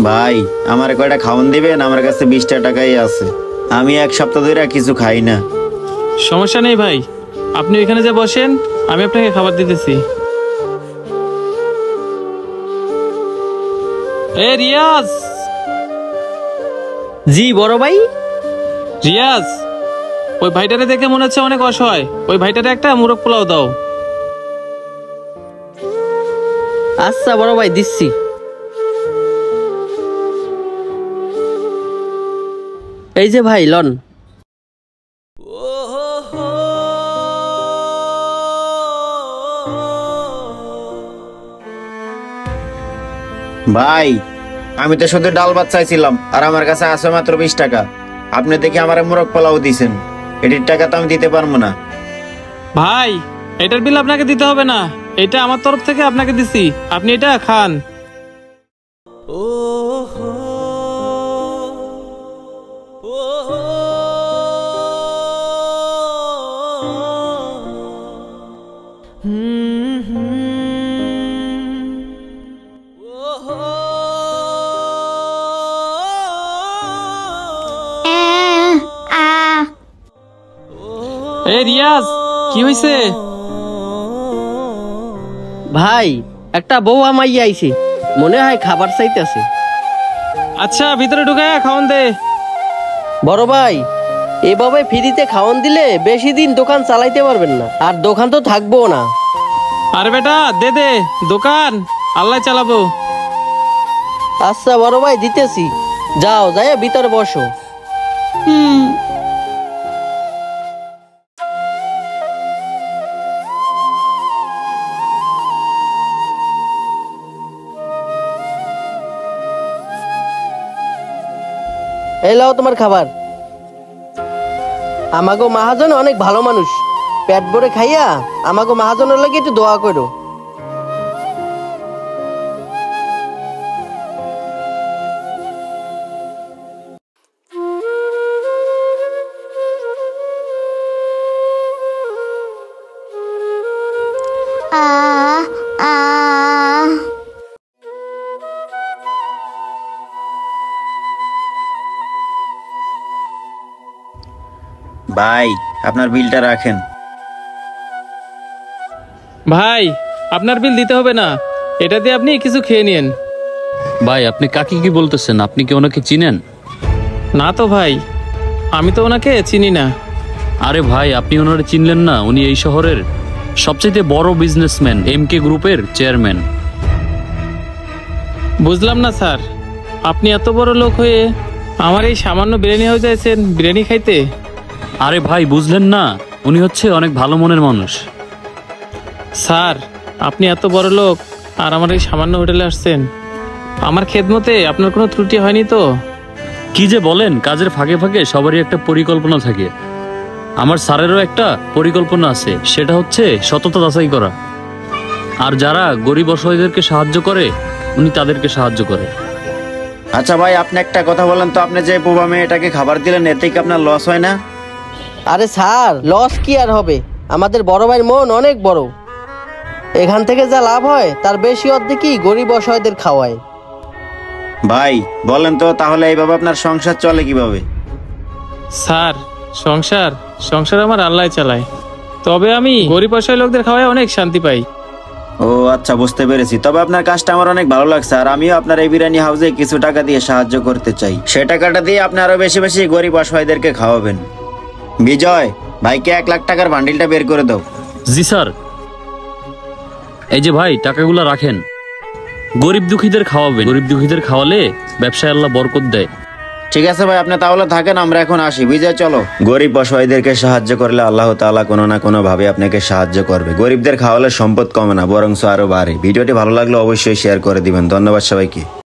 ভাই আমার কয়টা খাওয়ান দিবেন? আমার কাছে 20টা টাকাই আছে। আমি এক সপ্তাহ ধরে কিছু খাই না। সমস্যা নেই ভাই, আপনি এখানে যে বসেন, আমি আপনাকে খাবার দিতেছি। এ রিয়াজ। জি বড় ভাই। রিয়াজ, ওই ভাইটারে দেখে মনে হচ্ছে অনেক অসহায়, ওই ভাইটারে একটা মুরগ পোলাও দাও। আচ্ছা বড় ভাই, দিচ্ছি। এই যে ভাই লন। ভাই আমি তো শুধু ডাল ভাত চাইছিলাম, আর আমার কাছে আছে মাত্র 20 টাকা। আপনি দেখি আমার মোরগ পোলাও দিছেন, এটির টাকা তো আমি দিতে পারবো না। ভাই এটার বিল আপনাকে দিতে হবে না, এটা আমার তরফ থেকে আপনাকে দিছি, আপনি এটা খান। এ রিয়াজ, কি হয়েছে? ভাই একটা বউ আমাই আইছে, মনে হয় খাবার চাইতেছে। আচ্ছা ভিতরে ঢুকে খাওয়ান দে। বড় ভাই এভাবে ফ্রিতে খাওয়ান দিলে বেশি দিন দোকান চালাইতে পারবেন না, আর দোকান তো থাকবো না। আরে বেটা দে দে, দোকান আল্লাহ চালাবো। আচ্ছা বড় ভাই দিতেছি, যাও যাই ভিতরে বসো। এই লাও তোমার খাবার। আমাগো মহাজন অনেক ভালো মানুষ, পেট ভরে খাইয়া আমাগো মহাজনের লাগে একটু দোয়া করো। ভাই আপনার বিলটা রাখেন। ভাই আপনার বিল দিতে হবে না, এটা দিয়ে আপনি কিছু খেয়ে নিন। ভাই আপনি কাকে কি বলতেছেন? আপনি কি ওনাকে চিনেন? না তো ভাই, আমি তো ওনাকে চিনি না। আরে ভাই আপনি ওনারে চিনলেন না? উনি এই শহরের সবচেয়ে বড় বিজনেসম্যান, এমকে গ্রুপের চেয়ারম্যান। বুঝলাম না স্যার, আপনি এত বড় লোক হয়ে আমার এই সামান্য বিরিয়ানি হয়ে যাচ্ছেন বিরিয়ানি খাইতে? আরে ভাই বুঝলেন না, উনি হচ্ছে অনেক ভালো মনের মানুষ। স্যার আপনি এত বড় লোক আর আমার এই সামান্য হোটেলে আসছেন, আমার খেদমতে আপনার কোনো ত্রুটি হয়নি তো? কি যে বলেন, কাজের ফাঁকে ফাঁকে সবারই একটা পরিকল্পনা থাকে। আমার স্যারেরও একটা পরিকল্পনা আছে, সেটা হচ্ছে সততা যাচাই করা। আর যারা গরিব অসহায়দেরকে সাহায্য করে উনি তাদেরকে সাহায্য করে। আচ্ছা ভাই আপনি একটা কথা বলেন তো, আপনি যে বোবা মেয়েটাকে খাবার দিলেন এতে কি আপনার লস হয় না? আরে স্যার লস কি আর হবে, আমাদের বড় ভাইয়ের মন অনেক বড়, এখান থেকে যা লাভ হয় তার বেশি অর্ধেকই গরিব অসহায়দের খাওয়ায়। ভাই বলেন তো তাহলে এইভাবে আপনার সংসার চলে কিভাবে? স্যার সংসার আমার আল্লাহ চালায়, তবে আমি গরিব অসহায় লোকদের খাওয়ায় অনেক শান্তি পাই। ও আচ্ছা বুঝতে পেরেছি, তবে আপনার কাজটা আমার অনেক ভালো লাগছে, আর আমিও আপনার এই বিরিয়ানি হাউসে কিছু টাকা দিয়ে সাহায্য করতে চাই। সে টাকাটা দিয়ে আপনি আরো বেশি বেশি গরিব অসহায়দেরকে খাওয়াবেন। বিজয় ভাইকে 1 লাখ টাকার বান্ডিলটা বের করে দাও। জি স্যার। এই যে ভাই টাকাগুলো রাখেন, গরিব দুঃখীদের খাওয়াবেন, গরিব দুঃখীদের খাওয়ালে ব্যবসায় আল্লাহ বরকত দেয়। ঠিক আছে ভাই, আপনি তাহলে থাকেন, আমরা এখন আসি। বিজয় চলো। গরিব অসহায়দেরকে সাহায্য করলে আল্লাহ তাআলা কোনো না কোনো ভাবে আপনাকে সাহায্য করবে। গরিবদের খাওয়ালে সম্পদ কমে না, বরং আরো বাড়ে। ভিডিওটি ভালো লাগলে অবশ্যই শেয়ার করে দিবেন। ধন্যবাদ সবাইকে।